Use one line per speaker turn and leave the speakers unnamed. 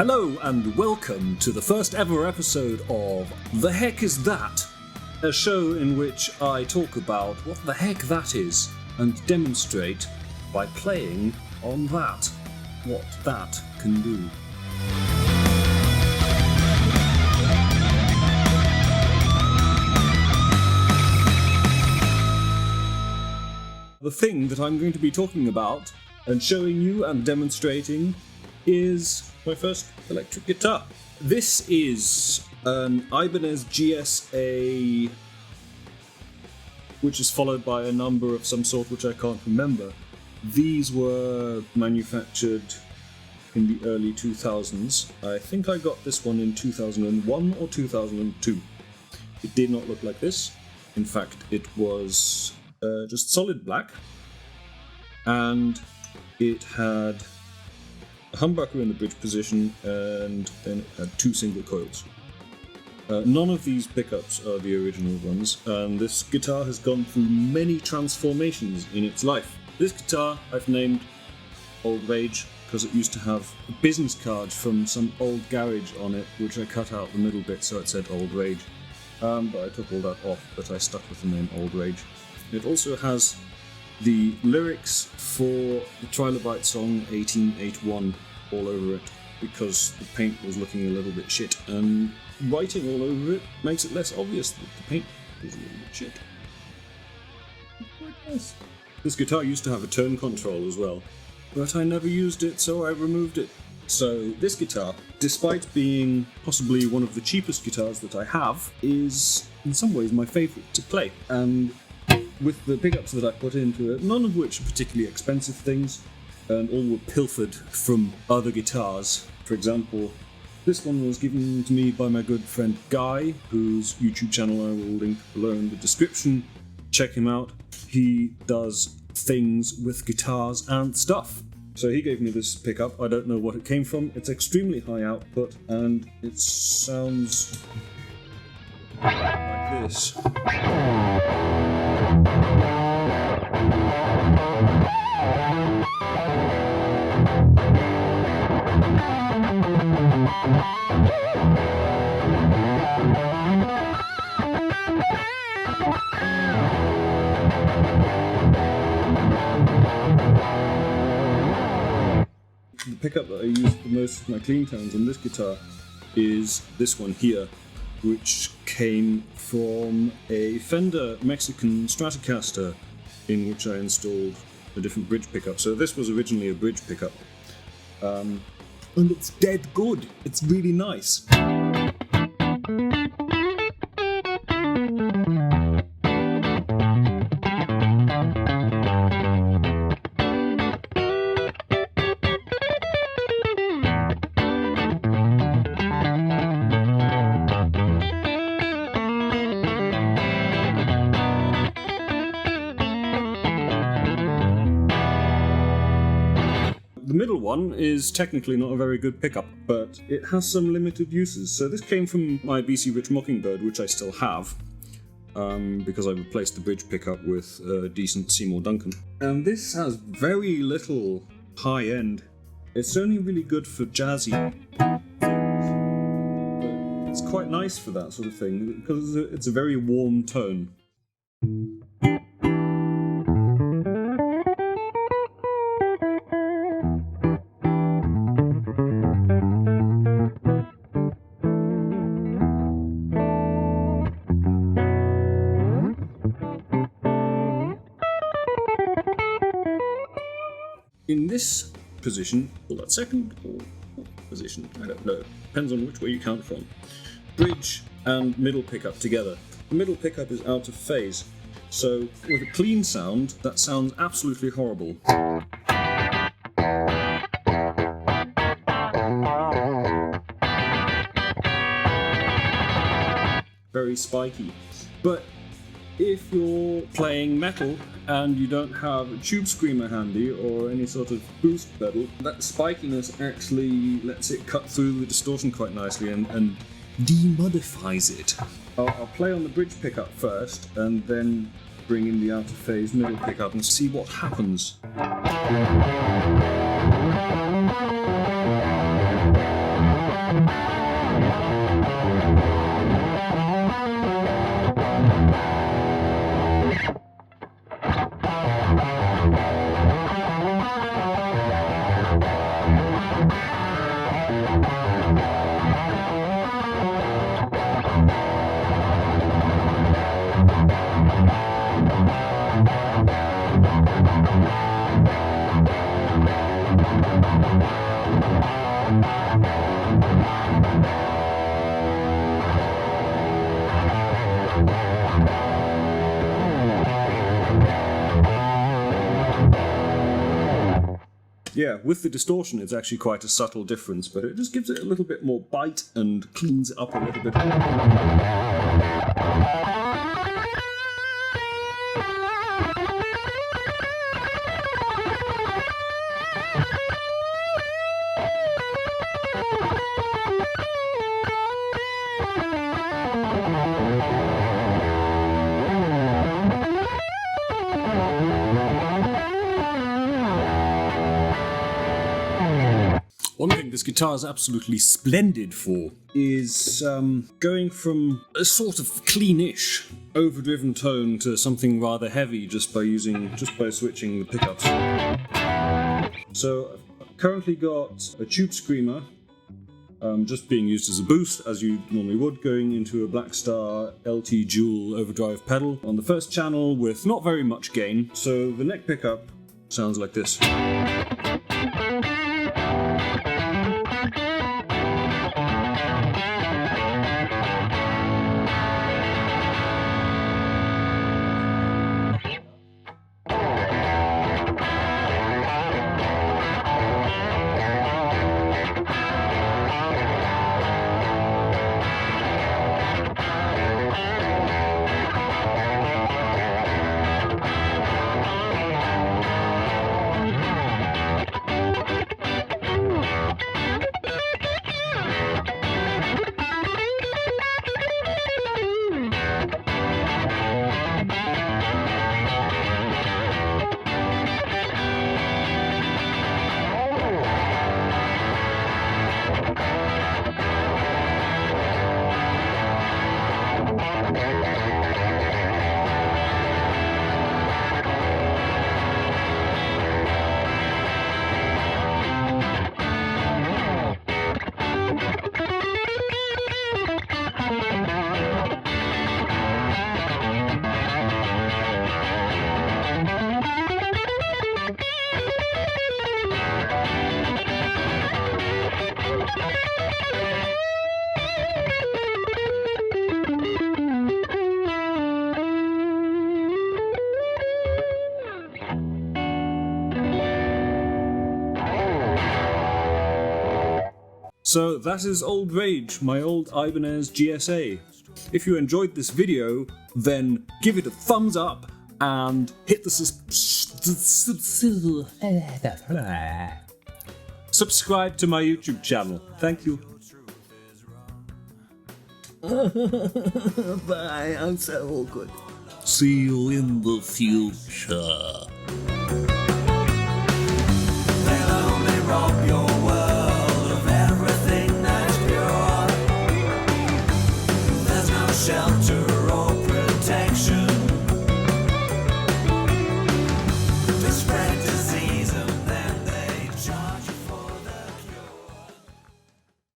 Hello and welcome to the first ever episode of The Heck Is That? A show in which I talk about what the heck that is and demonstrate by playing on that, what that can do. The thing that I'm going to be talking about and showing you and demonstrating is my first electric guitar. This is an Ibanez GSA, which is followed by a number of some sort which I can't remember. These were manufactured in the early 2000s. I think I got this one in 2001 or 2002. It did not look like this. In fact, it was just solid black, and it had a humbucker in the bridge position, and then it had two single coils. None of these pickups are the original ones, and this guitar has gone through many transformations in its life. This guitar I've named Old Rage because it used to have a business card from some old garage on it, which I cut out the middle bit so it said Old Rage. But I took all that off, but I stuck with the name Old Rage. It also has the lyrics for the Trilobite song 1881 all over it, because the paint was looking a little bit shit, and writing all over it makes it less obvious that the paint is a little bit shit. It's quite nice. This guitar used to have a tone control as well, but I never used it, so I removed it. So this guitar, despite being possibly one of the cheapest guitars that I have, is in some ways my favourite to play. And with the pickups that I put into it, none of which are particularly expensive things, and all were pilfered from other guitars. For example, this one was given to me by my good friend Guy, whose YouTube channel I will link below in the description. Check him out. He does things with guitars and stuff. So he gave me this pickup. I don't know what it came from. It's extremely high output, and it sounds like this. The pickup that I use the most for my clean tones on this guitar is this one here, which came from a Fender Mexican Stratocaster in which I installed a different bridge pickup. So this was originally a bridge pickup, and it's dead good. It's really nice. The middle one is technically not a very good pickup, but it has some limited uses. So this came from my BC Rich Mockingbird, which I still have, because I replaced the bridge pickup with a decent Seymour Duncan. And this has very little high end. It's only really good for jazzy things, but it's quite nice for that sort of thing, because it's a very warm tone. In this position, or that second or position, I don't know, depends on which way you count from, bridge and middle pickup together. The middle pickup is out of phase, so with a clean sound, that sounds absolutely horrible. Very spiky. But if you're playing metal and you don't have a tube screamer handy or any sort of boost pedal, that spikiness actually lets it cut through the distortion quite nicely and demodifies it. I'll play on the bridge pickup first and then bring in the out of phase middle pickup and see what happens. Yeah, with the distortion it's actually quite a subtle difference, but it just gives it a little bit more bite and cleans it up a little bit. One thing this guitar is absolutely splendid for is going from a sort of cleanish, overdriven tone to something rather heavy just by switching the pickups. So I've currently got a tube screamer, just being used as a boost, as you normally would, going into a Blackstar LT Dual overdrive pedal on the first channel with not very much gain. So the neck pickup sounds like this. So that is Old Rage, my old Ibanez GSA. If you enjoyed this video, then give it a thumbs up and hit the subscribe to my YouTube channel. Thank you.
Bye, I'm so awkward.
See you in the future.